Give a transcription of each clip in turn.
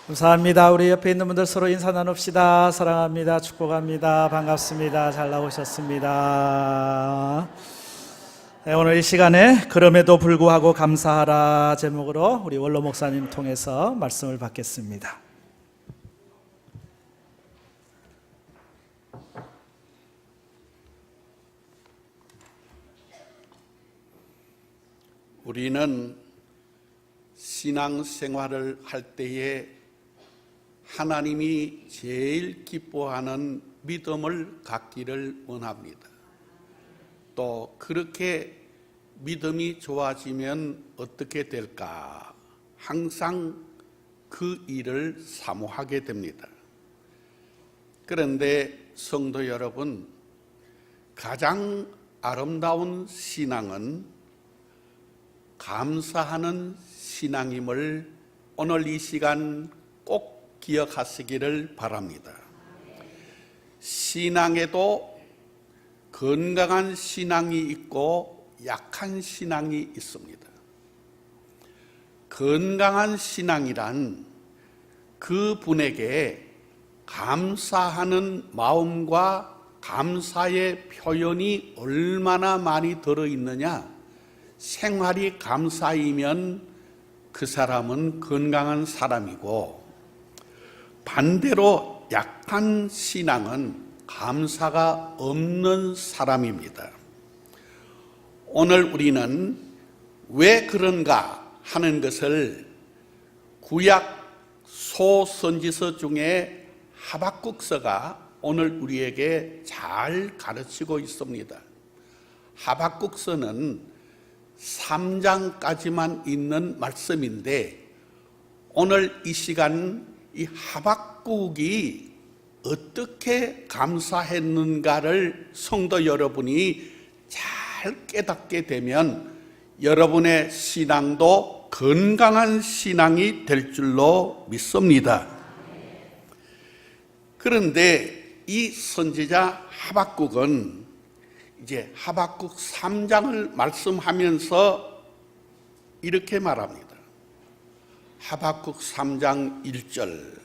감사합니다. 우리 옆에 있는 분들 서로 인사 나눕시다. 사랑합니다. 축복합니다. 반갑습니다. 잘 나오셨습니다. 네, 오늘 이 시간에 그럼에도 불구하고 감사하라 제목으로 우리 원로 목사님 통해서 말씀을 받겠습니다. 우리는 신앙생활을 할 때에 하나님이 제일 기뻐하는 믿음을 갖기를 원합니다. 또 그렇게 믿음이 좋아지면 어떻게 될까? 항상 그 일을 사모하게 됩니다. 그런데 성도 여러분, 가장 아름다운 신앙은 감사하는 신앙임을 오늘 이 시간 꼭 기억하시기를 바랍니다. 신앙에도 건강한 신앙이 있고 약한 신앙이 있습니다. 건강한 신앙이란 그 분에게 감사하는 마음과 감사의 표현이 얼마나 많이 들어있느냐, 생활이 감사이면 그 사람은 건강한 사람이고, 반대로 약한 신앙은 감사가 없는 사람입니다. 오늘 우리는 왜 그런가 하는 것을 구약 소선지서 중에 하박국서가 오늘 우리에게 잘 가르치고 있습니다. 하박국서는 3장까지만 있는 말씀인데, 오늘 이 시간 이 하박국이 어떻게 감사했는가를 성도 여러분이 잘 깨닫게 되면 여러분의 신앙도 건강한 신앙이 될 줄로 믿습니다. 그런데 이 선지자 하박국은 이제 하박국 3장을 말씀하면서 이렇게 말합니다. 하박국 3장 1절,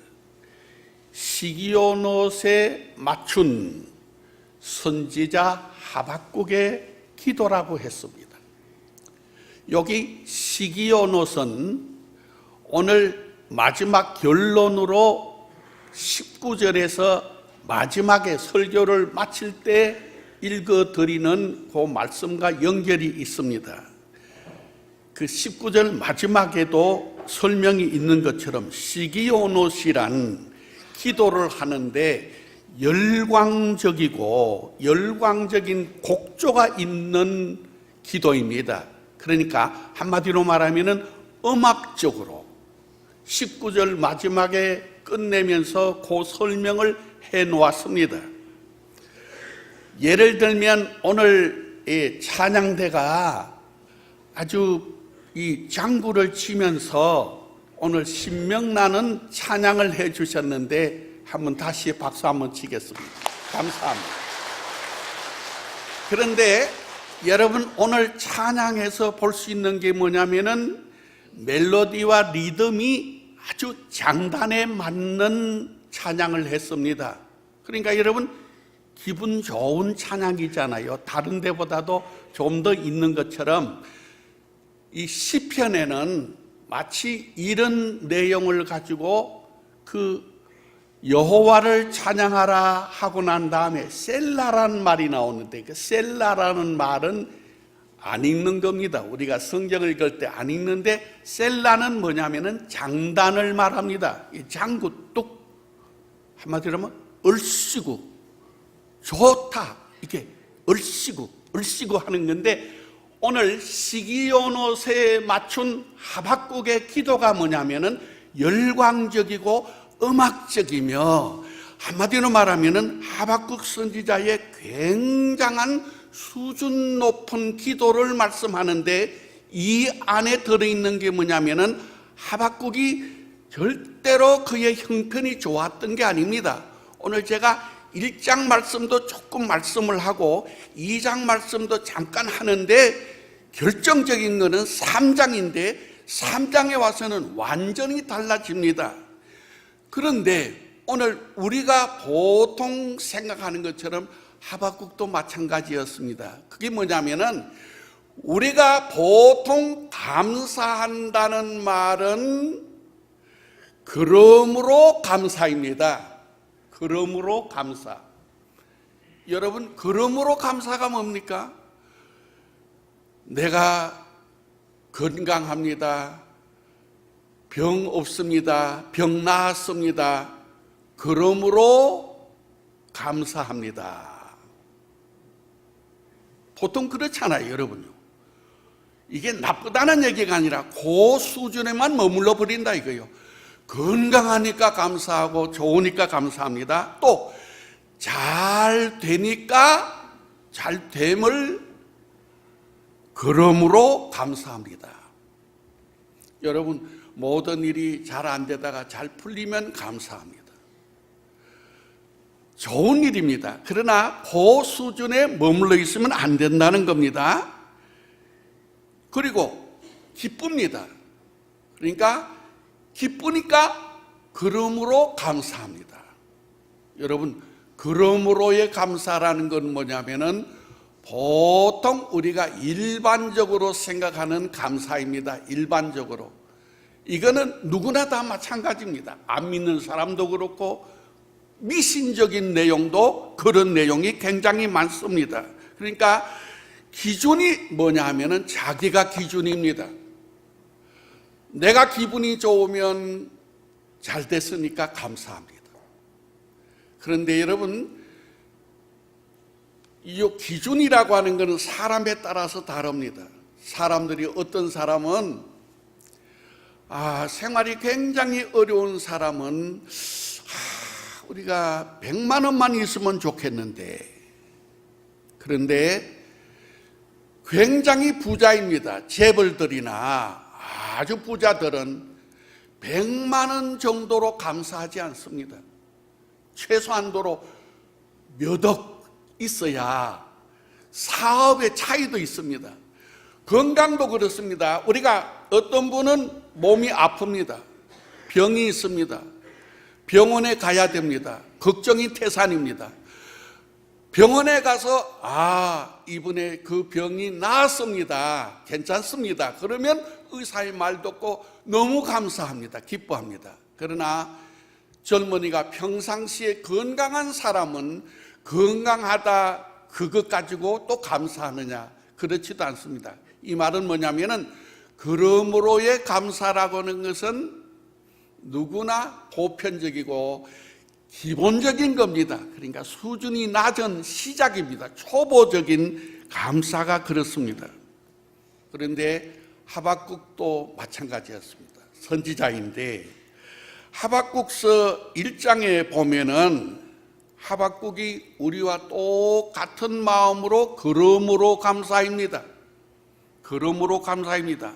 시기온옷에 맞춘 선지자 하박국의 기도라고 했습니다. 여기 시기온옷은 오늘 마지막 결론으로 19절에서 마지막에 설교를 마칠 때 읽어드리는 그 말씀과 연결이 있습니다. 그 19절 마지막에도 설명이 있는 것처럼 시기온옷이란 기도를 하는데 열광적인 곡조가 있는 기도입니다. 그러니까 한마디로 말하면 음악적으로 19절 마지막에 끝내면서 그 설명을 해 놓았습니다. 예를 들면 오늘 이 찬양대가 아주 이 장구를 치면서 오늘 신명나는 찬양을 해 주셨는데 한번 다시 박수 한번 치겠습니다. 감사합니다. 그런데 여러분, 오늘 찬양에서 볼 수 있는 게 뭐냐면은 멜로디와 리듬이 아주 장단에 맞는 찬양을 했습니다. 그러니까 여러분, 기분 좋은 찬양이잖아요. 다른 데보다도 좀 더 있는 것처럼 이 시편에는 마치 이런 내용을 가지고 그 여호와를 찬양하라 하고 난 다음에 셀라라는 말이 나오는데, 그 셀라라는 말은 안 읽는 겁니다. 우리가 성경을 읽을 때 안 읽는데, 셀라는 뭐냐면은 장단을 말합니다. 이 장구 뚝, 한마디로 하면 얼씨구, 좋다, 이게 얼씨구 하는 건데, 오늘 시기온옷에 맞춘 하박국의 기도가 뭐냐면은 열광적이고 음악적이며, 한마디로 말하면은 하박국 선지자의 굉장한 수준 높은 기도를 말씀하는데, 이 안에 들어있는 게 뭐냐면은 하박국이 절대로 그의 형편이 좋았던 게 아닙니다. 오늘 제가 1장 말씀도 조금 말씀을 하고 2장 말씀도 잠깐 하는데, 결정적인 것은 3장인데 3장에 와서는 완전히 달라집니다. 그런데 오늘 우리가 보통 생각하는 것처럼 하박국도 마찬가지였습니다. 그게 뭐냐면은 우리가 보통 감사한다는 말은 그러므로 감사입니다. 그러므로 감사. 여러분, 그러므로 감사가 뭡니까? 내가 건강합니다. 병 없습니다. 병 나았습니다. 그러므로 감사합니다. 보통 그렇잖아요, 여러분요. 이게 나쁘다는 얘기가 아니라 그 수준에만 머물러 버린다 이거요. 건강하니까 감사하고 좋으니까 감사합니다. 또 잘 되니까 잘 됨을 그러므로 감사합니다. 여러분, 모든 일이 잘 안 되다가 잘 풀리면 감사합니다. 좋은 일입니다. 그러나 그 수준에 머물러 있으면 안 된다는 겁니다. 그리고 기쁩니다. 그러니까 기쁘니까 그러므로 감사합니다. 여러분, 그러므로의 감사라는 건 뭐냐면은 보통 우리가 일반적으로 생각하는 감사입니다. 일반적으로. 이거는 누구나 다 마찬가지입니다. 안 믿는 사람도 그렇고 미신적인 내용도 그런 내용이 굉장히 많습니다. 그러니까 기준이 뭐냐 하면은 자기가 기준입니다. 내가 기분이 좋으면 잘 됐으니까 감사합니다. 그런데 여러분, 이 기준이라고 하는 것은 사람에 따라서 다릅니다. 사람들이 어떤 사람은 생활이 굉장히 어려운 사람은 우리가 100만 원만 있으면 좋겠는데, 그런데 굉장히 부자입니다. 재벌들이나 아주 부자들은 100만 원 정도로 감사하지 않습니다. 최소한도로 몇 억 있어야 사업의 차이도 있습니다. 건강도 그렇습니다. 우리가 어떤 분은 몸이 아픕니다. 병이 있습니다. 병원에 가야 됩니다. 걱정이 태산입니다. 병원에 가서 이번에 그 병이 나았습니다. 괜찮습니다. 그러면 의사의 말 듣고 너무 감사합니다. 기뻐합니다. 그러나 젊은이가 평상시에 건강한 사람은 건강하다 그것 가지고 또 감사하느냐? 그렇지도 않습니다. 이 말은 뭐냐면은 그러므로의 감사라고 하는 것은 누구나 보편적이고 기본적인 겁니다. 그러니까 수준이 낮은 시작입니다. 초보적인 감사가 그렇습니다. 그런데 하박국도 마찬가지였습니다. 선지자인데 하박국서 1장에 보면은 하박국이 우리와 똑같은 마음으로 그러므로 감사입니다. 그러므로 감사입니다.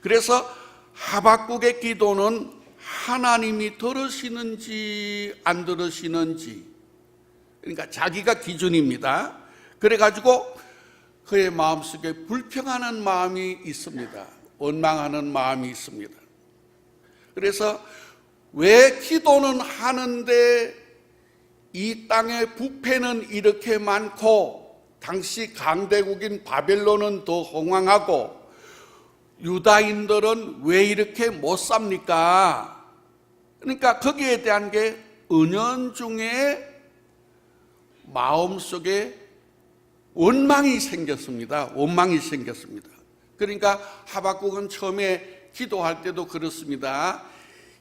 그래서 하박국의 기도는 하나님이 들으시는지 안 들으시는지, 그러니까 자기가 기준입니다. 그래가지고 그의 마음속에 불평하는 마음이 있습니다. 원망하는 마음이 있습니다. 그래서 왜 기도는 하는데 이 땅의 부패는 이렇게 많고 당시 강대국인 바벨론은 더 흥왕하고 유다인들은 왜 이렇게 못 삽니까? 그러니까 거기에 대한 게 은연중에 마음속에 원망이 생겼습니다. 원망이 생겼습니다. 그러니까 하박국은 처음에 기도할 때도 그렇습니다.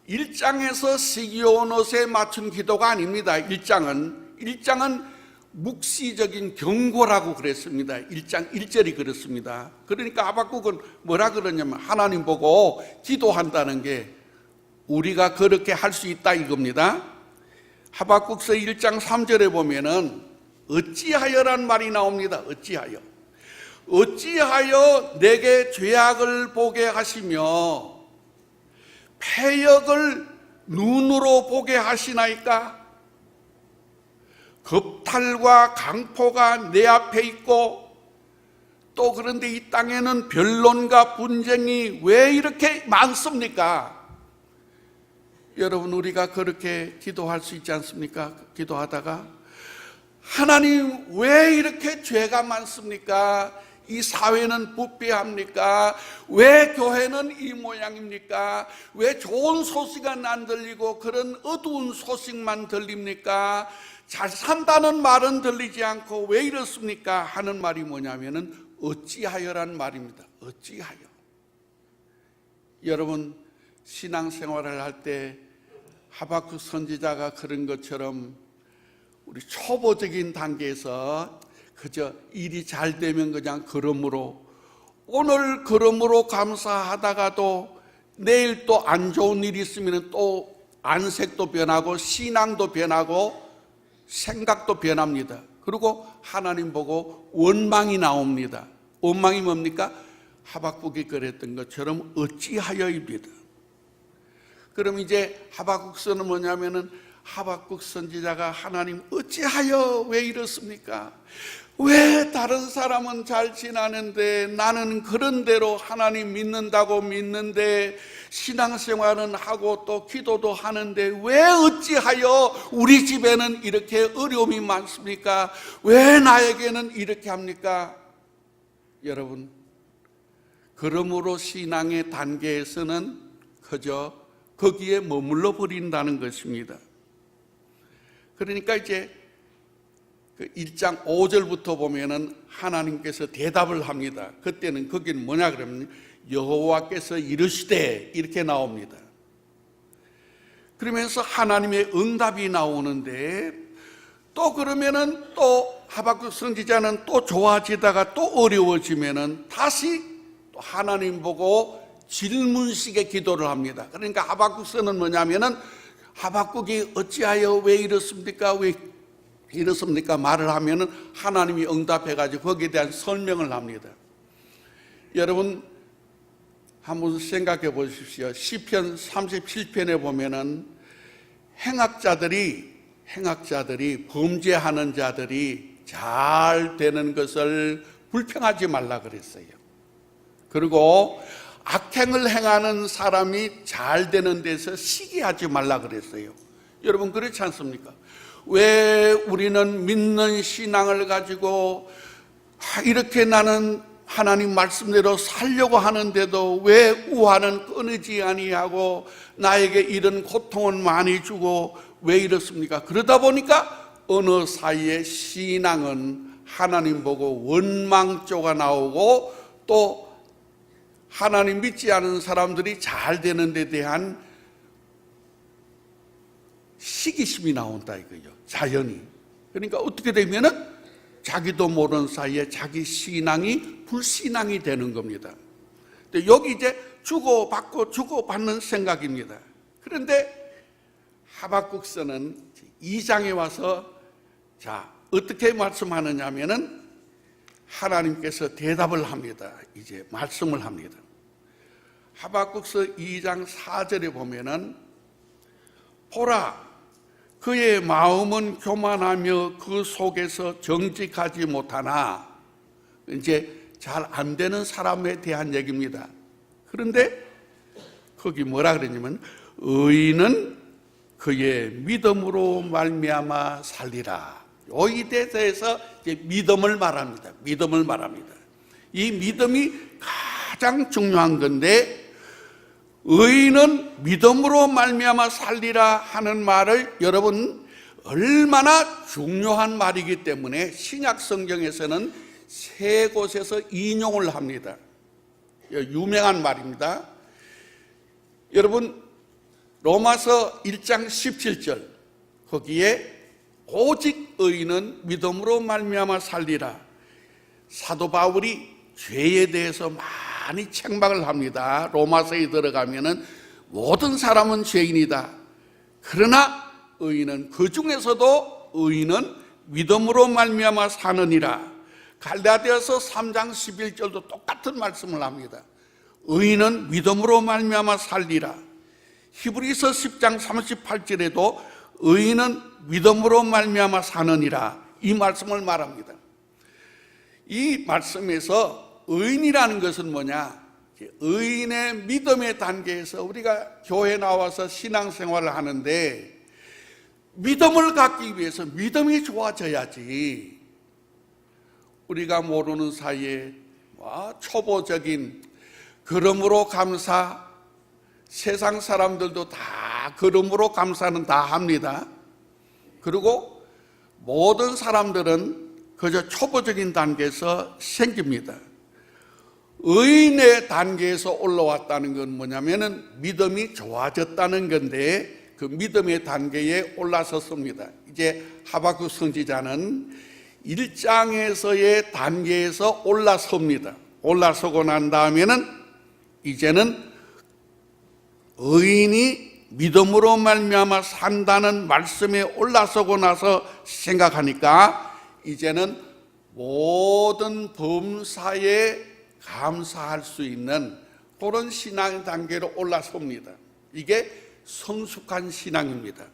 1장에서 시기온옷에 맞춘 기도가 아닙니다. 1장은 묵시적인 경고라고 그랬습니다. 1장 1절이 그렇습니다. 그러니까 하박국은 뭐라 그러냐면 하나님 보고 기도한다는 게 우리가 그렇게 할 수 있다 이겁니다. 하박국서 1장 3절에 보면은 어찌하여란 말이 나옵니다. 어찌하여 내게 죄악을 보게 하시며 패역을 눈으로 보게 하시나이까? 겁탈과 강포가 내 앞에 있고 또 그런데 이 땅에는 변론과 분쟁이 왜 이렇게 많습니까? 여러분, 우리가 그렇게 기도할 수 있지 않습니까? 기도하다가 하나님, 왜 이렇게 죄가 많습니까? 이 사회는 부패합니까? 왜 교회는 이 모양입니까? 왜 좋은 소식은 안 들리고 그런 어두운 소식만 들립니까? 잘 산다는 말은 들리지 않고 왜 이렇습니까? 하는 말이 뭐냐면은 어찌하여란 말입니다. 어찌하여. 여러분, 신앙생활을 할 때 하박국 선지자가 그런 것처럼 우리 초보적인 단계에서 그저 일이 잘 되면 그냥 그러므로, 오늘 그러므로 감사하다가도 내일 또 안 좋은 일이 있으면 또 안색도 변하고 신앙도 변하고 생각도 변합니다. 그리고 하나님 보고 원망이 나옵니다. 원망이 뭡니까? 하박국이 그랬던 것처럼 어찌하여입니다. 그럼 이제 하박국서는 뭐냐면은 하박국 선지자가 하나님, 어찌하여 왜 이렇습니까? 왜 다른 사람은 잘 지나는데 나는 그런 대로 하나님 믿는다고 믿는데 신앙생활은 하고 또 기도도 하는데 왜 어찌하여 우리 집에는 이렇게 어려움이 많습니까? 왜 나에게는 이렇게 합니까? 여러분, 그러므로 신앙의 단계에서는 그저 거기에 머물러 버린다는 것입니다. 그러니까 이제 그 1장 5절부터 보면은 하나님께서 대답을 합니다. 그때는 거기는 뭐냐 그러면 여호와께서 이르시되 이렇게 나옵니다. 그러면서 하나님의 응답이 나오는데, 또 그러면은 또 하박국 선지자는 또 좋아지다가 또 어려워지면은 다시 또 하나님 보고 질문식의 기도를 합니다. 그러니까 하박국서는 뭐냐면은 하박국이 어찌하여 왜 이렇습니까? 왜 이렇습니까? 말을 하면은 하나님이 응답해가지고 거기에 대한 설명을 합니다. 여러분, 한번 생각해 보십시오. 시편 37편에 보면은 행악자들이 범죄하는 자들이 잘 되는 것을 불평하지 말라 그랬어요. 그리고 악행을 행하는 사람이 잘 되는 데서 시기하지 말라 그랬어요. 여러분, 그렇지 않습니까? 왜 우리는 믿는 신앙을 가지고 이렇게 나는 하나님 말씀대로 살려고 하는데도 왜 우화는 끊이지 아니하고 나에게 이런 고통은 많이 주고 왜 이렇습니까? 그러다 보니까 어느 사이에 신앙은 하나님 보고 원망조가 나오고 또 하나님 믿지 않은 사람들이 잘 되는 데 대한 시기심이 나온다 이거죠. 자연이. 그러니까 어떻게 되면은 자기도 모르는 사이에 자기 신앙이 불신앙이 되는 겁니다. 근데 여기 이제 주고받는 생각입니다. 그런데 하박국서는 2장에 와서 자, 어떻게 말씀하느냐 하면은 하나님께서 대답을 합니다. 이제 말씀을 합니다. 하박국서 2장 4절에 보면은 보라, 그의 마음은 교만하며 그 속에서 정직하지 못하나, 이제 잘 안 되는 사람에 대한 얘기입니다. 그런데 거기 뭐라 그러냐면 의인은 그의 믿음으로 말미암아 살리라. 이 대해서 이제 믿음을 말합니다. 믿음을 말합니다. 이 믿음이 가장 중요한 건데, 의인은 믿음으로 말미암아 살리라 하는 말을 여러분 얼마나 중요한 말이기 때문에 신약 성경에서는 세 곳에서 인용을 합니다. 유명한 말입니다. 여러분, 로마서 1장 17절 거기에 오직 의인은 믿음으로 말미암아 살리라. 사도 바울이 죄에 대해서 많이 책망을 합니다. 로마서에 들어가면은 모든 사람은 죄인이다. 그러나 의인은, 그 중에서도 의인은 믿음으로 말미암아 사느니라. 갈라디아서 3장 11절도 똑같은 말씀을 합니다. 의인은 믿음으로 말미암아 살리라. 히브리서 10장 38절에도 의인은 믿음으로 말미암아 사느니라. 이 말씀을 말합니다. 이 말씀에서 의인이라는 것은 뭐냐? 의인의 믿음의 단계에서 우리가 교회 나와서 신앙생활을 하는데 믿음을 갖기 위해서 믿음이 좋아져야지. 우리가 모르는 사이에 초보적인 걸음으로 감사, 세상 사람들도 다 걸음으로 감사는 다 합니다. 그리고 모든 사람들은 그저 초보적인 단계에서 생깁니다. 의인의 단계에서 올라왔다는 건 뭐냐면은 믿음이 좋아졌다는 건데 그 믿음의 단계에 올라섰습니다. 이제 하박국 선지자는 1장에서의 단계에서 올라섭니다. 올라서고 난 다음에는 이제는 의인이 믿음으로 말미암아 산다는 말씀에 올라서고 나서 생각하니까 이제는 모든 범사에 감사할 수 있는 그런 신앙 단계로 올라섭니다. 이게 성숙한 신앙입니다.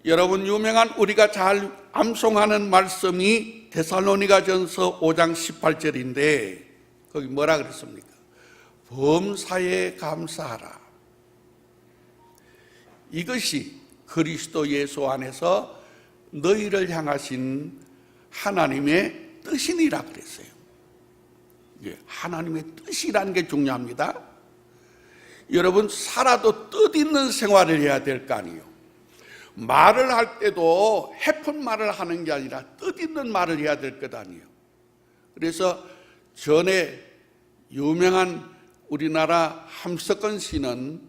여러분, 유명한 우리가 잘 암송하는 말씀이 데살로니가전서 5장 18절인데 거기 뭐라 그랬습니까? 범사에 감사하라. 이것이 그리스도 예수 안에서 너희를 향하신 하나님의 뜻이니라 그랬어요. 하나님의 뜻이라는 게 중요합니다. 여러분, 살아도 뜻있는 생활을 해야 될 거 아니에요. 말을 할 때도 해픈 말을 하는 게 아니라 뜻있는 말을 해야 될 것 아니에요. 그래서 전에 유명한 우리나라 함석헌 씨는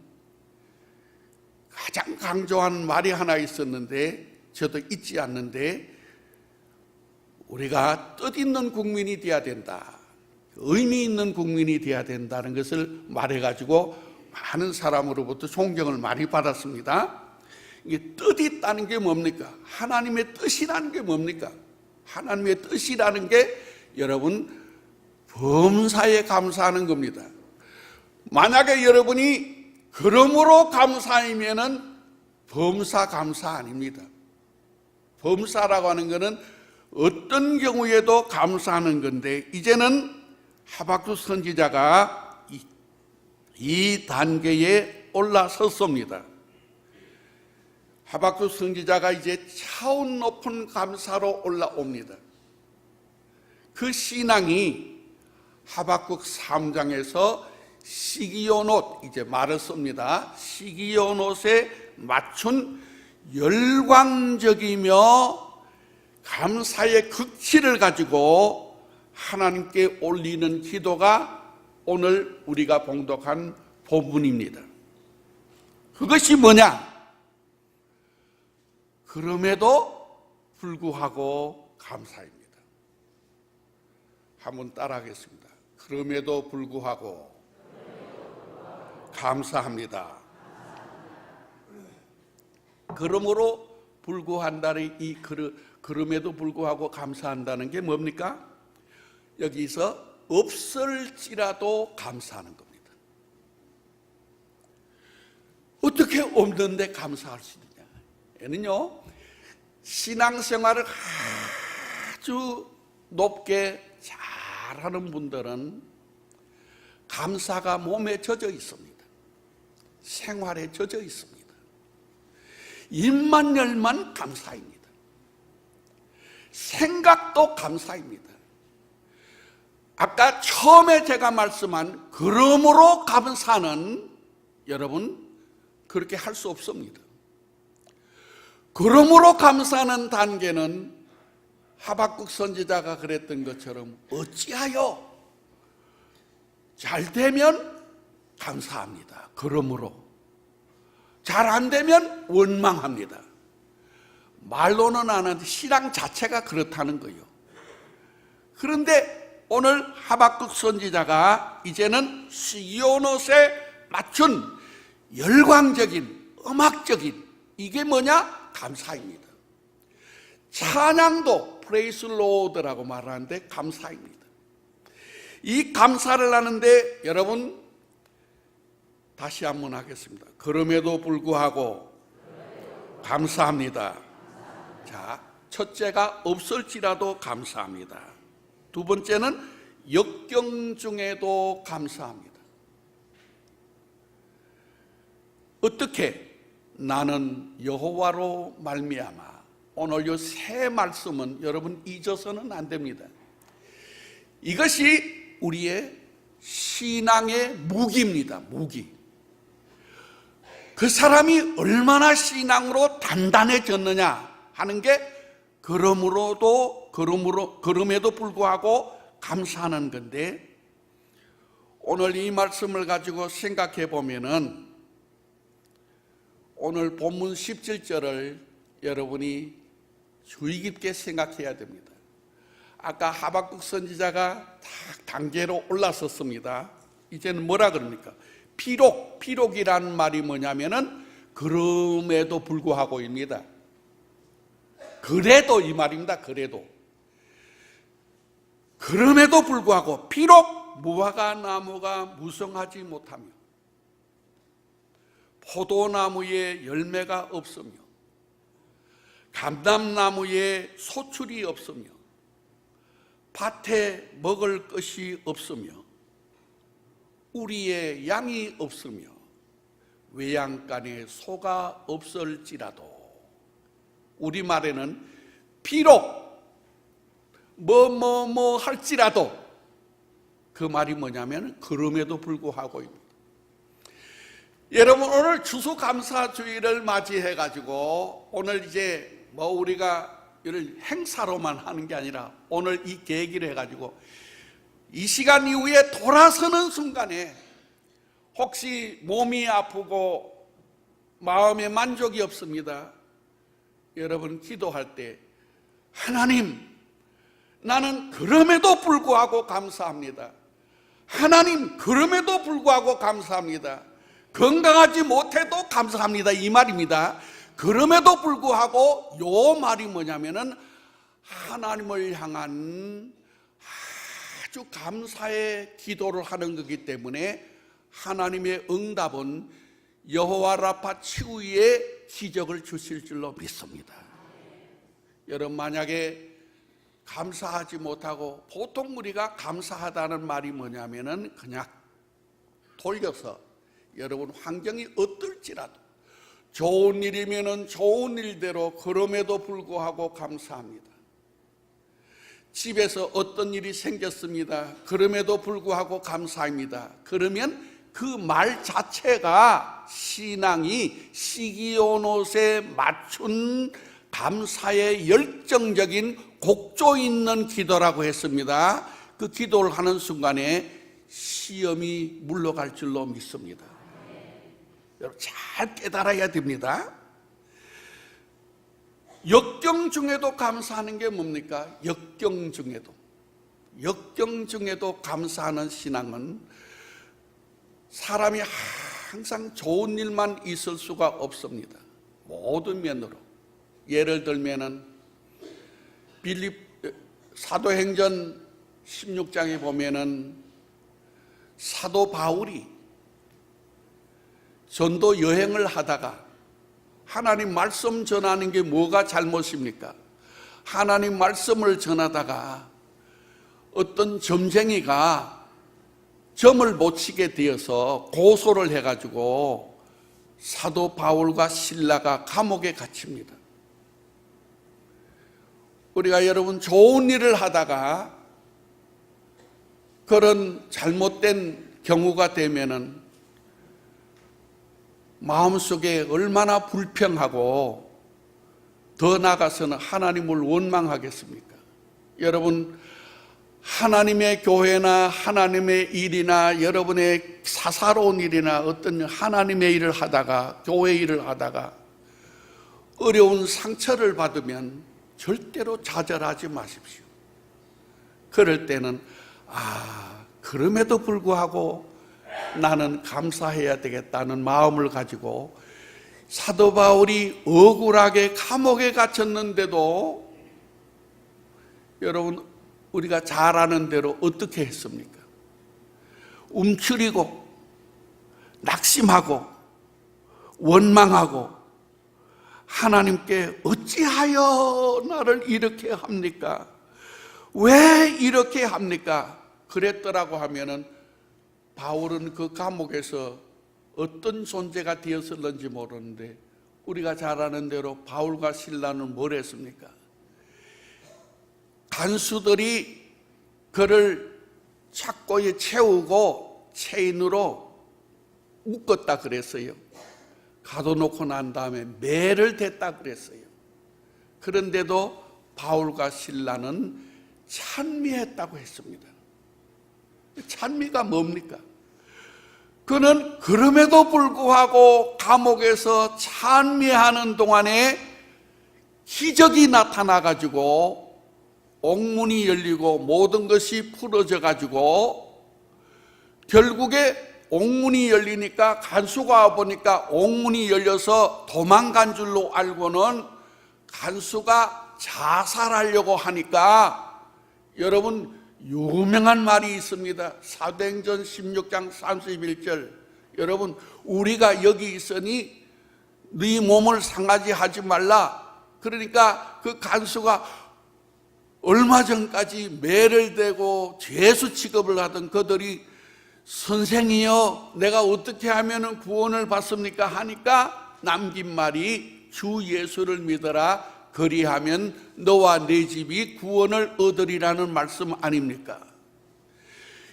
가장 강조한 말이 하나 있었는데 저도 잊지 않는데, 우리가 뜻있는 국민이 되어야 된다, 의미 있는 국민이 되어야 된다는 것을 말해가지고 많은 사람으로부터 존경을 많이 받았습니다. 이게 뜻이 있다는 게 뭡니까? 하나님의 뜻이라는 게 뭡니까? 하나님의 뜻이라는 게 여러분 범사에 감사하는 겁니다. 만약에 여러분이 그러므로 감사이면은 범사 감사 아닙니다. 범사라고 하는 것은 어떤 경우에도 감사하는 건데, 이제는 하박국 선지자가 이 단계에 올라섰습니다. 하박국 선지자가 이제 차원 높은 감사로 올라옵니다. 그 신앙이 하박국 3장에서 시기온옷, 이제 말을 씁니다. 시기온옷에 맞춘 열광적이며 감사의 극치를 가지고 하나님께 올리는 기도가 오늘 우리가 봉독한 본문입니다. 그것이 뭐냐? 그럼에도 불구하고 감사입니다. 한번 따라하겠습니다. 그럼에도 불구하고 감사합니다. 그러므로 불구한다는 이 그럼에도 불구하고 감사한다는 게 뭡니까? 여기서 없을지라도 감사하는 겁니다. 어떻게 없는데 감사할 수 있느냐? 얘는요, 신앙생활을 아주 높게 잘하는 분들은 감사가 몸에 젖어 있습니다. 생활에 젖어 있습니다. 입만 열면 감사입니다. 생각도 감사입니다. 아까 처음에 제가 말씀한 그러므로 감사는 여러분 그렇게 할 수 없습니다. 그러므로 감사하는 단계는 하박국 선지자가 그랬던 것처럼 어찌하여 잘 되면 감사합니다. 그러므로 잘 안 되면 원망합니다. 말로는 안 하는데 신앙 자체가 그렇다는 거예요. 그런데 오늘 하박국 선지자가 이제는 시기온옷에 맞춘 열광적인 음악적인 이게 뭐냐? 감사입니다. 찬양도 프레이스 로드라고 말하는데 감사입니다. 이 감사를 하는데 여러분 다시 한번 하겠습니다. 그럼에도 불구하고 감사합니다. 자, 첫째가 없을지라도 감사합니다. 두 번째는 역경 중에도 감사합니다. 어떻게? 나는 여호와로 말미암아. 오늘 이 세 말씀은 여러분 잊어서는 안 됩니다. 이것이 우리의 신앙의 무기입니다. 무기. 그 사람이 얼마나 신앙으로 단단해졌느냐 하는 게 그럼에도 불구하고 감사하는 건데, 오늘 이 말씀을 가지고 생각해 보면은 오늘 본문 17절을 여러분이 주의 깊게 생각해야 됩니다. 아까 하박국 선지자가 딱 단계로 올라섰습니다. 이제는 뭐라 그럽니까? 피록이라는 말이 뭐냐면은 그럼에도 불구하고입니다. 그래도 이 말입니다. 그럼에도 불구하고 비록 무화과 나무가 무성하지 못하며 포도나무에 열매가 없으며 감람나무에 소출이 없으며 밭에 먹을 것이 없으며 우리의 양이 없으며 외양간에 소가 없을지라도, 우리말에는 비록 뭐 할지라도, 그 말이 뭐냐면 그럼에도 불구하고입니다. 여러분, 오늘 추수감사주의를 맞이해 가지고 오늘 이제 우리가 이를 행사로만 하는 게 아니라 오늘 이 계기를 해 가지고 이 시간 이후에 돌아서는 순간에 혹시 몸이 아프고 마음에 만족이 없습니다. 여러분, 기도할 때 하나님, 나는 그럼에도 불구하고 감사합니다. 하나님, 그럼에도 불구하고 감사합니다. 건강하지 못해도 감사합니다, 이 말입니다. 그럼에도 불구하고 요 말이 뭐냐면은 하나님을 향한 아주 감사의 기도를 하는 거기 때문에 하나님의 응답은 여호와 라파 치유의 기적을 주실 줄로 믿습니다. 여러분, 만약에 감사하지 못하고, 보통 우리가 감사하다는 말이 뭐냐면은 그냥 돌려서 여러분 환경이 어떨지라도 좋은 일이면은 좋은 일대로 그럼에도 불구하고 감사합니다. 집에서 어떤 일이 생겼습니다. 그럼에도 불구하고 감사합니다. 그러면 그 말 자체가 신앙이 시기온옷에 맞춘 감사의 열정적인 곡조 있는 기도라고 했습니다. 그 기도를 하는 순간에 시험이 물러갈 줄로 믿습니다. 여러분, 잘 깨달아야 됩니다. 역경 중에도 감사하는 게 뭡니까? 역경 중에도 감사하는 신앙은 사람이 항상 좋은 일만 있을 수가 없습니다. 모든 면으로. 예를 들면은 사도행전 16장에 보면은 사도 바울이 전도 여행을 하다가, 하나님 말씀 전하는 게 뭐가 잘못입니까? 하나님 말씀을 전하다가 어떤 점쟁이가 점을 못 치게 되어서 고소를 해가지고 사도 바울과 실라가 감옥에 갇힙니다. 우리가 여러분 좋은 일을 하다가 그런 잘못된 경우가 되면은 마음속에 얼마나 불평하고 더 나아가서는 하나님을 원망하겠습니까? 여러분, 하나님의 교회나 하나님의 일이나 여러분의 사사로운 일이나 어떤 하나님의 일을 하다가, 교회 일을 하다가 어려운 상처를 받으면 절대로 좌절하지 마십시오. 그럴 때는 그럼에도 불구하고 나는 감사해야 되겠다는 마음을 가지고, 사도 바울이 억울하게 감옥에 갇혔는데도 여러분, 우리가 잘 아는 대로 어떻게 했습니까? 움츠리고 낙심하고 원망하고 하나님께 어찌하여 나를 이렇게 합니까? 왜 이렇게 합니까? 그랬더라고 하면은 바울은 그 감옥에서 어떤 존재가 되었을는지 모르는데 우리가 잘 아는 대로 바울과 실라는 뭘 했습니까? 간수들이 그를 착고에 채우고 체인으로 묶었다 그랬어요. 가둬놓고 난 다음에 매를 댔다 그랬어요. 그런데도 바울과 실라는 찬미했다고 했습니다. 찬미가 뭡니까? 그는 그럼에도 불구하고 감옥에서 찬미하는 동안에 기적이 나타나가지고 옥문이 열리고 모든 것이 풀어져가지고 결국에 옥문이 열리니까 간수가 와보니까 옥문이 열려서 도망간 줄로 알고는 간수가 자살하려고 하니까 여러분 유명한 말이 있습니다. 사도행전 16장 31절. 여러분 우리가 여기 있으니 네 몸을 상하지 하지 말라. 그러니까 그 간수가 얼마 전까지 매를 대고 죄수 취급을 하던 그들이 선생이여 내가 어떻게 하면 구원을 받습니까? 하니까 남긴 말이 주 예수를 믿어라. 그리하면 너와 네 집이 구원을 얻으리라는 말씀 아닙니까?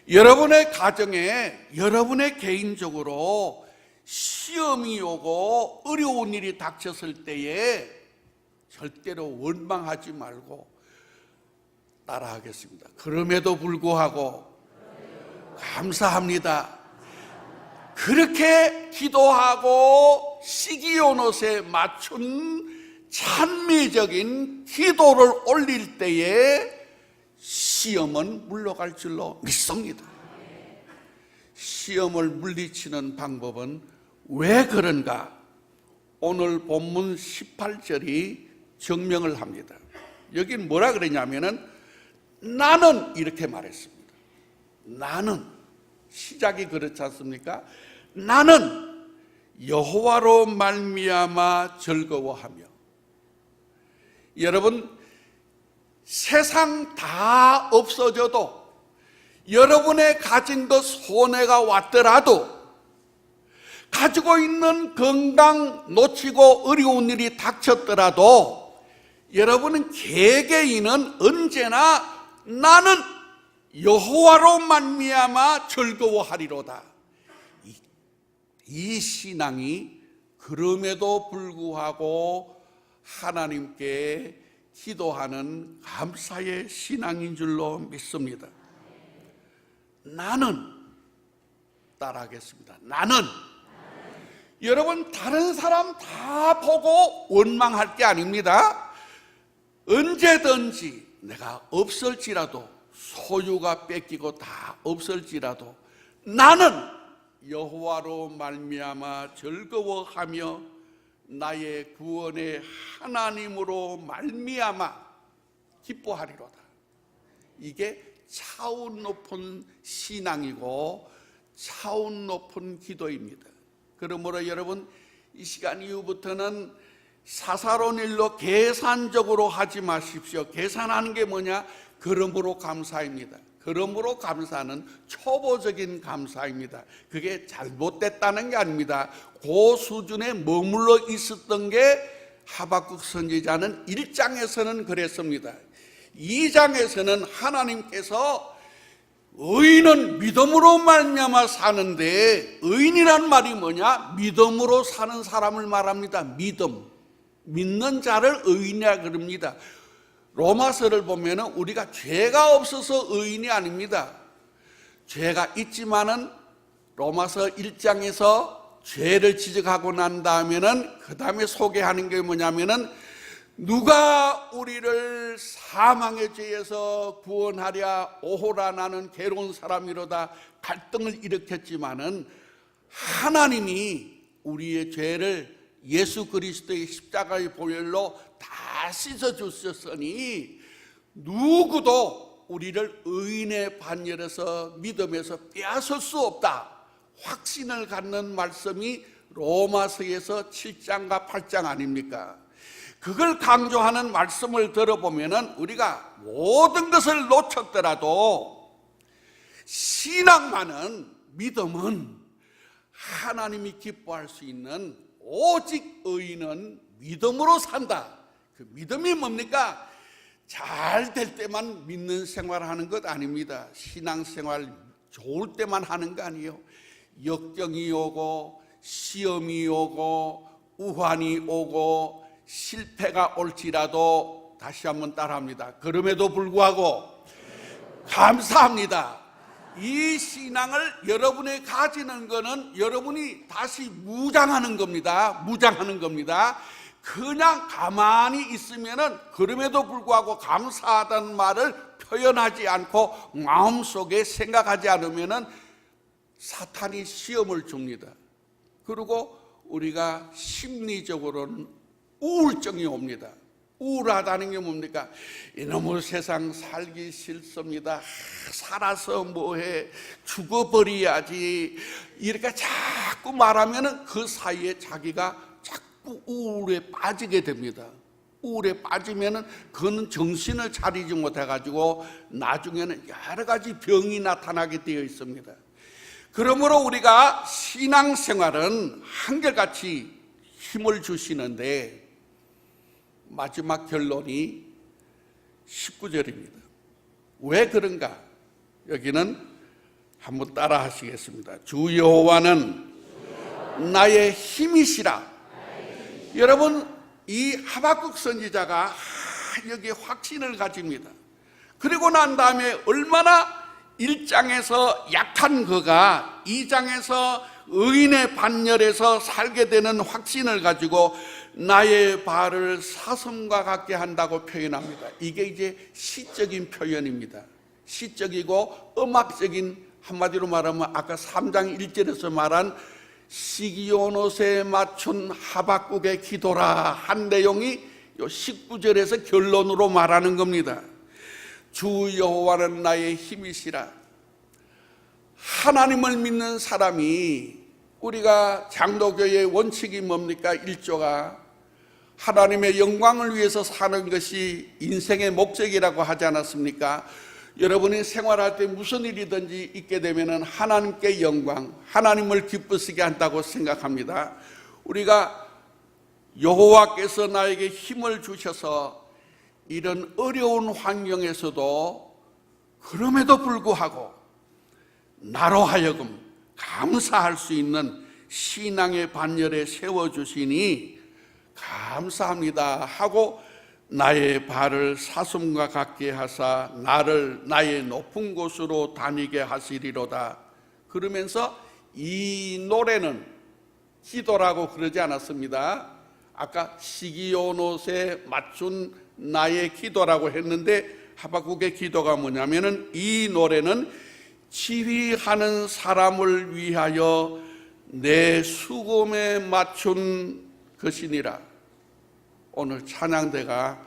여러분의 가정에 여러분의 개인적으로 시험이 오고 어려운 일이 닥쳤을 때에 절대로 원망하지 말고 따라하겠습니다. 그럼에도 불구하고 감사합니다. 그렇게 기도하고 시기온옷에 맞춘 찬미적인 기도를 올릴 때에 시험은 물러갈 줄로 믿습니다. 시험을 물리치는 방법은 왜 그런가? 오늘 본문 18절이 증명을 합니다. 여긴 뭐라 그러냐면은 나는 이렇게 말했습니다. 나는 시작이 그렇지 않습니까? 나는 여호와로 말미암아 즐거워하며. 여러분 세상 다 없어져도 여러분의 가진 것 손해가 왔더라도 가지고 있는 건강 놓치고 어려운 일이 닥쳤더라도 여러분은 개개인은 언제나 나는 여호와로 말미암아 즐거워하리로다. 이 신앙이 그럼에도 불구하고 하나님께 기도하는 감사의 신앙인 줄로 믿습니다. 나는 따라하겠습니다. 나는 여러분 다른 사람 다 보고 원망할 게 아닙니다. 언제든지 내가 없을지라도 소유가 뺏기고 다 없을지라도 나는 여호와로 말미암아 즐거워하며 나의 구원의 하나님으로 말미암아 기뻐하리로다. 이게 차원 높은 신앙이고 차원 높은 기도입니다. 그러므로 여러분 이 시간 이후부터는 사사로운 일로 계산적으로 하지 마십시오. 계산하는 게 뭐냐? 그러므로 감사입니다. 그러므로 감사는 초보적인 감사입니다. 그게 잘못됐다는 게 아닙니다. 그 수준에 머물러 있었던 게 하박국 선지자는 1장에서는 그랬습니다. 2장에서는 하나님께서 의인은 믿음으로 말미암아 사는데, 의인이란 말이 뭐냐? 믿음으로 사는 사람을 말합니다. 믿는 자를 의인이라 그럽니다. 로마서를 보면 우리가 죄가 없어서 의인이 아닙니다. 죄가 있지만은 로마서 1장에서 죄를 지적하고 난 다음에는 그 다음에 소개하는 게 뭐냐면은 누가 우리를 사망의 죄에서 구원하랴. 오호라 나는 괴로운 사람이로다. 갈등을 일으켰지만은 하나님이 우리의 죄를 예수 그리스도의 십자가의 보혈로 다 씻어주셨으니 누구도 우리를 의인의 반열에서 믿음에서 빼앗을 수 없다. 확신을 갖는 말씀이 로마서에서 7장과 8장 아닙니까? 그걸 강조하는 말씀을 들어보면 우리가 모든 것을 놓쳤더라도 신앙만은, 믿음은 하나님이 기뻐할 수 있는, 오직 의인은 믿음으로 산다. 그 믿음이 뭡니까? 잘 될 때만 믿는 생활하는 것 아닙니다. 신앙생활 좋을 때만 하는 거 아니에요. 역경이 오고 시험이 오고 우환이 오고 실패가 올지라도, 다시 한번 따라합니다. 그럼에도 불구하고 감사합니다. 이 신앙을 여러분이 가지는 것은 여러분이 다시 무장하는 겁니다. 무장하는 겁니다. 그냥 가만히 있으면은 그럼에도 불구하고 감사하다는 말을 표현하지 않고 마음속에 생각하지 않으면은 사탄이 시험을 줍니다. 그리고 우리가 심리적으로는 우울증이 옵니다. 우울하다는 게 뭡니까? 이놈의 세상 살기 싫습니다. 살아서 뭐해? 죽어버려야지. 이렇게 자꾸 말하면은 그 사이에 자기가 자꾸 우울에 빠지게 됩니다. 우울에 빠지면은 그는 정신을 차리지 못해가지고 나중에는 여러 가지 병이 나타나게 되어 있습니다. 그러므로 우리가 신앙생활은 한결같이 힘을 주시는데, 마지막 결론이 19절입니다. 왜 그런가? 여기는 한번 따라 하시겠습니다. 주 여호와는 나의 힘이시라. 여러분, 이 하박국 선지자가 여기에 확신을 가집니다. 그리고 난 다음에 얼마나 1장에서 약한 그가 2장에서 의인의 반열에서 살게 되는 확신을 가지고 나의 발을 사슴과 같게 한다고 표현합니다. 이게 이제 시적인 표현입니다. 시적이고 음악적인, 한마디로 말하면 아까 3장 1절에서 말한 시기온 옷에 맞춘 하박국의 기도라 한 내용이 19절에서 결론으로 말하는 겁니다. 주 여호와는 나의 힘이시라. 하나님을 믿는 사람이, 우리가 장로교의 원칙이 뭡니까? 1조가 하나님의 영광을 위해서 사는 것이 인생의 목적이라고 하지 않았습니까? 여러분이 생활할 때 무슨 일이든지 있게 되면 하나님께 영광, 하나님을 기쁘시게 한다고 생각합니다. 우리가 여호와께서 나에게 힘을 주셔서 이런 어려운 환경에서도 그럼에도 불구하고 나로 하여금 감사할 수 있는 신앙의 반열에 세워주시니 감사합니다 하고 나의 발을 사슴과 같게 하사 나를 나의 높은 곳으로 다니게 하시리로다. 그러면서 이 노래는 기도라고 그러지 않았습니다. 아까 시기온 옷에 맞춘 나의 기도라고 했는데, 하박국의 기도가 뭐냐면은 이 노래는 지휘하는 사람을 위하여 내 수금에 맞춘 것이니라. 오늘 찬양대가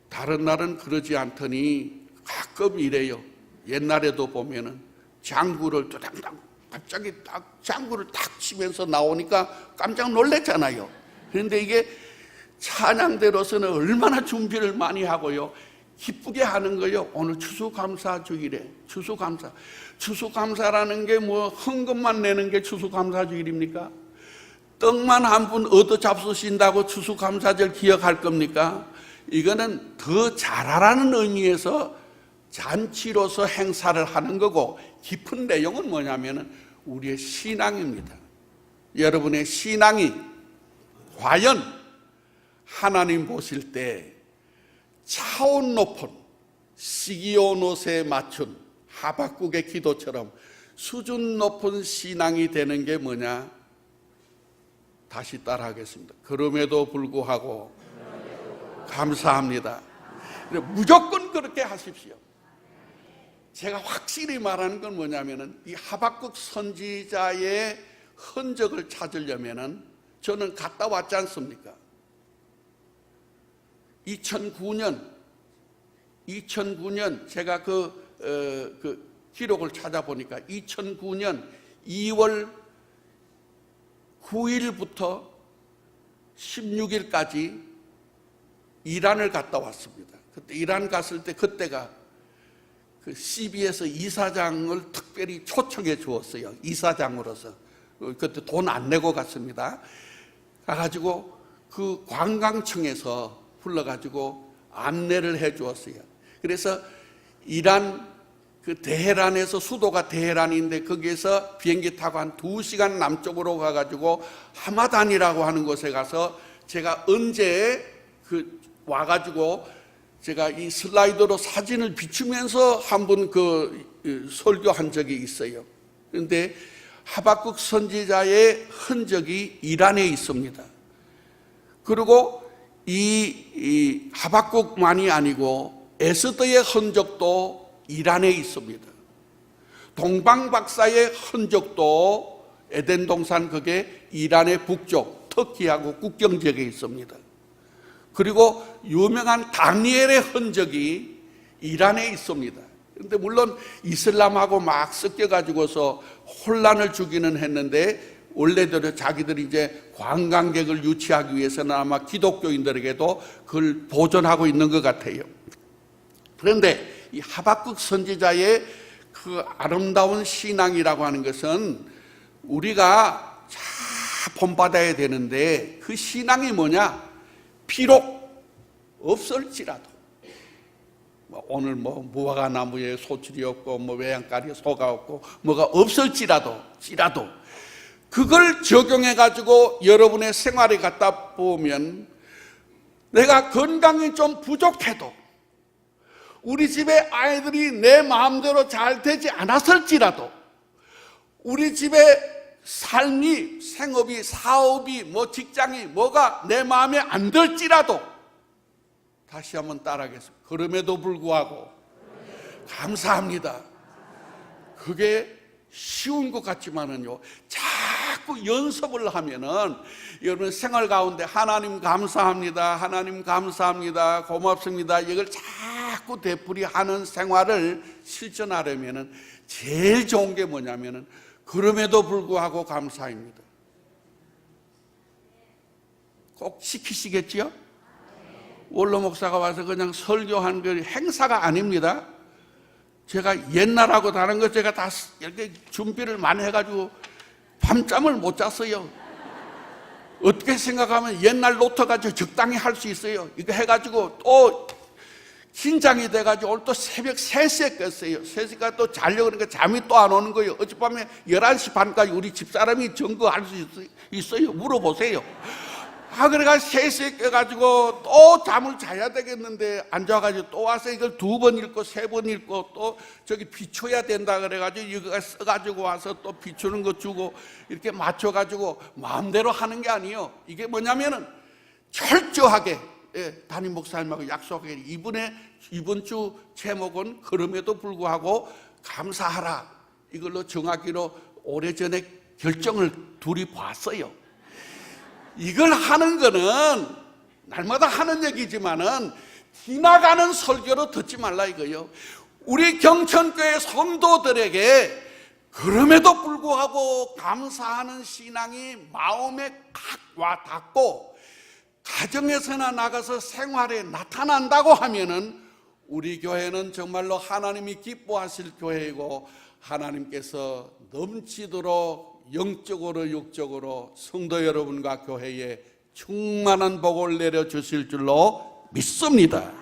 다른 날은 그러지 않더니 가끔 이래요. 옛날에도 보면은 장구를 또당당 갑자기 딱 장구를 딱 치면서 나오니까 깜짝 놀랐잖아요. 그런데 이게 찬양대로서는 얼마나 준비를 많이 하고요, 기쁘게 하는 거예요. 오늘 추수감사주일에 추수감사. 추수감사라는 게 뭐 헌금만 내는 게 추수감사주일입니까? 떡만 한 푼 얻어 잡수신다고 추수감사절 기억할 겁니까? 이거는 더 잘하라는 의미에서 잔치로서 행사를 하는 거고, 깊은 내용은 뭐냐면 우리의 신앙입니다. 여러분의 신앙이 과연 하나님 보실 때 차원 높은 시기온 옷에 맞춘 하박국의 기도처럼 수준 높은 신앙이 되는 게 뭐냐? 다시 따라하겠습니다. 그럼에도 불구하고 감사합니다. 무조건 그렇게 하십시오. 제가 확실히 말하는 건 뭐냐면은 이 하박국 선지자의 흔적을 찾으려면은 저는 갔다 왔지 않습니까? 2009년 제가 그 기록을 찾아보니까 2009년 2월 9일부터 16일까지 이란을 갔다 왔습니다. 그때 이란 갔을 때 그때가 그 CBS 이사장을 특별히 초청해 주었어요. 이사장으로서. 그때 돈 안 내고 갔습니다. 가가지고 그 관광청에서 불러가지고 안내를 해 주었어요. 그래서 이란 그 테헤란에서, 수도가 테헤란인데 거기에서 비행기 타고 한 2시간 남쪽으로 가가지고 하마단이라고 하는 곳에 가서 제가 언제 그 와가지고 제가 이 슬라이드로 사진을 비추면서 한 번 그 설교한 적이 있어요. 그런데 하박국 선지자의 흔적이 이란에 있습니다. 그리고 이 하박국만이 아니고 에스더의 흔적도 이란에 있습니다. 동방박사의 흔적도 에덴 동산 그게 이란의 북쪽 터키하고 국경 지역에 있습니다. 그리고 유명한 다니엘의 흔적이 이란에 있습니다. 그런데 물론 이슬람하고 막 섞여가지고서 혼란을 주기는 했는데 원래대로 자기들이 이제 관광객을 유치하기 위해서는 아마 기독교인들에게도 그걸 보존하고 있는 것 같아요. 그런데 이 하박국 선지자의 그 아름다운 신앙이라고 하는 것은 우리가 잘 본받아야 되는데 그 신앙이 뭐냐? 비록 없을지라도 오늘 뭐 무화과 나무에 소출이 없고 뭐 외양간에 소가 없고 뭐가 없을지라도 그걸 적용해 가지고 여러분의 생활에 갖다 보면 내가 건강이 좀 부족해도 우리 집에 아이들이 내 마음대로 잘 되지 않았을지라도 우리 집에 삶이, 생업이, 사업이, 뭐 직장이 뭐가 내 마음에 안 들지라도 다시 한번 따라하겠습니다. 그럼에도 불구하고 감사합니다. 그게 쉬운 것 같지만은요, 자꾸 연습을 하면은 여러분 생활 가운데 하나님 감사합니다, 하나님 감사합니다, 고맙습니다, 이걸 자꾸 되풀이하는 생활을 실천하려면은 제일 좋은 게 뭐냐면은 그럼에도 불구하고 감사입니다. 꼭 시키시겠지요? 원로 목사가 와서 그냥 설교한 그 행사가 아닙니다. 제가 옛날하고 다른 거 제가 다 이렇게 준비를 많이 해가지고 밤잠을 못 잤어요. 어떻게 생각하면 옛날 노트 가지고 적당히 할 수 있어요. 이거 해가지고 또 긴장이 돼가지고 오늘 또 새벽 3시에 깼어요. 3시까지 또 자려고 그러니까 잠이 또 안 오는 거예요. 어젯밤에 11시 반까지 우리 집사람이 점거할 수 있어요. 물어보세요. 그래가지고 3시에 깨가지고 또 잠을 자야 되겠는데 앉아가지고 또 와서 이걸 2번 읽고 3번 읽고 또 저기 비춰야 된다 그래가지고 이거 써가지고 와서 또 비추는 거 주고 이렇게 맞춰가지고 마음대로 하는 게 아니에요. 이게 뭐냐면은 철저하게 담임 목사님하고 약속하게 이번 주 제목은 그럼에도 불구하고 감사하라 이걸로 정하기로 오래전에 결정을 둘이 봤어요. 이걸 하는 거는 날마다 하는 얘기지만은 지나가는 설교로 듣지 말라 이거요. 우리 경천교회 성도들에게 그럼에도 불구하고 감사하는 신앙이 마음에 각 와 닿고 가정에서나 나가서 생활에 나타난다고 하면은 우리 교회는 정말로 하나님이 기뻐하실 교회이고 하나님께서 넘치도록 영적으로 육적으로 성도 여러분과 교회에 충만한 복을 내려주실 줄로 믿습니다.